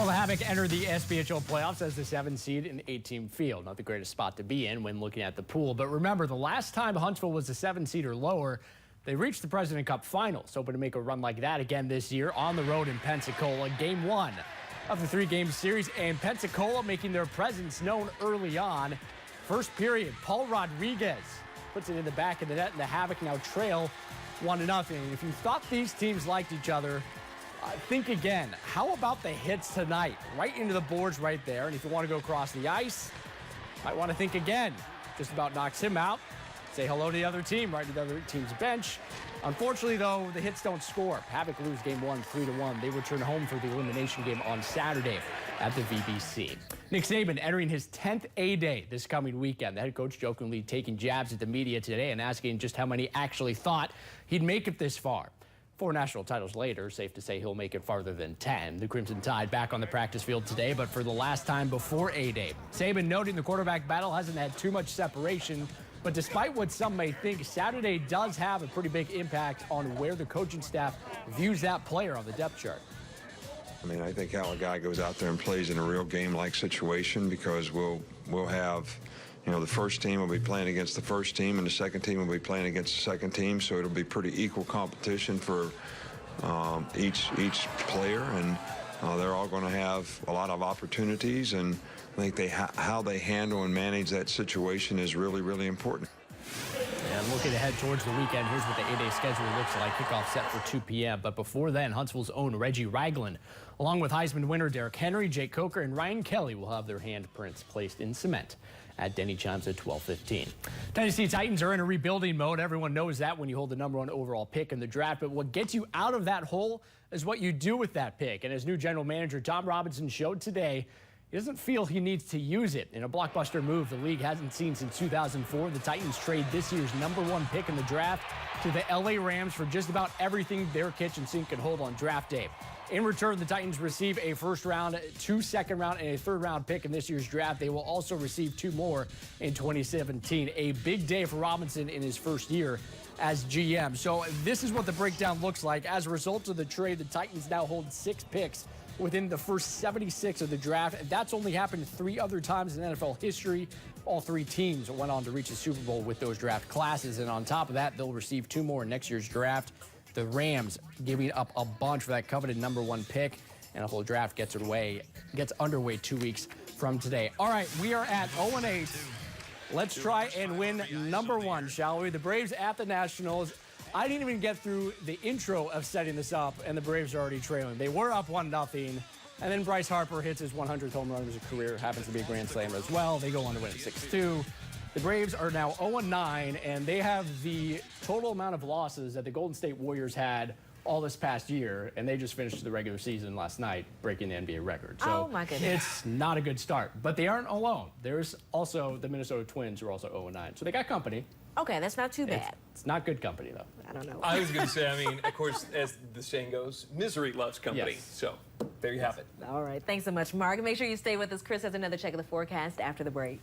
Well, the Havoc entered the SPHL playoffs as the 7th seed in 8-team field. Not the greatest spot to be in when looking at the pool. But remember, the last time Huntsville was the 7th seed or lower, they reached the President Cup Finals. Hoping to make a run like that again this year on the road in Pensacola. Game 1 of the 3-game series, and Pensacola making their presence known early on. First period, Paul Rodriguez puts it in the back of the net, and the Havoc now trail 1-0. If you thought these teams liked each other, think again. How about the hits tonight? Right into the boards right there. And if you want to go across the ice, might want to think again. Just about knocks him out. Say hello to the other team, right to the other team's bench. Unfortunately, though, the hits don't score. Havoc lose game 1, 3-1. They return home for the elimination game on Saturday at the VBC. Nick Saban entering his 10th A-Day this coming weekend. The head coach jokingly taking jabs at the media today and asking just how many actually thought he'd make it this far. 4 national titles later, safe to say he'll make it farther than 10. The Crimson Tide back on the practice field today, but for the last time before A-Day. Saban noting the quarterback battle hasn't had too much separation, but despite what some may think, Saturday does have a pretty big impact on where the coaching staff views that player on the depth chart. I mean, I think how a guy goes out there and plays in a real game-like situation, because we'll have, you know, the first team will be playing against the first team, and the second team will be playing against the second team, so it'll be pretty equal competition for each player, and they're all going to have a lot of opportunities, and I think how they handle and manage that situation is really, really important. And looking ahead towards the weekend, here's what the A-Day schedule looks like. Kickoff set for 2 p.m. But before then, Huntsville's own Reggie Ragland, along with Heisman winner Derrick Henry, Jake Coker, and Ryan Kelly will have their handprints placed in cement at Denny Chimes at 12:15. Tennessee Titans are in a rebuilding mode. Everyone knows that when you hold the #1 overall pick in the draft. But what gets you out of that hole is what you do with that pick. And as new general manager Tom Robinson showed today, he doesn't feel he needs to use it. In a blockbuster move the league hasn't seen since 2004, the Titans trade this year's #1 pick in the draft to the LA Rams for just about everything their kitchen sink could hold on draft day. In return, the Titans receive a first-round, 2 second-round, and a third-round pick in this year's draft. They will also receive 2 more in 2017. A big day for Robinson in his first year as GM. So this is what the breakdown looks like. As a result of the trade, the Titans now hold 6 picks within the first 76 of the draft. That's only happened 3 other times in NFL history. All 3 teams went on to reach the Super Bowl with those draft classes. And on top of that, they'll receive 2 more in next year's draft. The Rams giving up a bunch for that coveted #1 pick. NFL draft gets underway 2 weeks from today. All right, we are at 0-8. Let's try and win #1, shall we? The Braves at the Nationals. I didn't even get through the intro of setting this up, and the Braves are already trailing. They were up 1-0, and then Bryce Harper hits his 100th home run of his career. Happens to be a grand slam as well. They go on to win at 6-2. The Braves are now 0-9, and they have the total amount of losses that the Golden State Warriors had all this past year, and they just finished the regular season last night, breaking the NBA record. So oh my goodness. It's not a good start, but they aren't alone. There's also the Minnesota Twins, who are also 0-9, so they got company. Okay, that's not too bad. It's not good company, though. I don't know. I was going to say, I mean, of course, as the saying goes, misery loves company. Yes. So there you have it. All right, thanks so much, Mark. Make sure you stay with us. Chris has another check of the forecast after the break.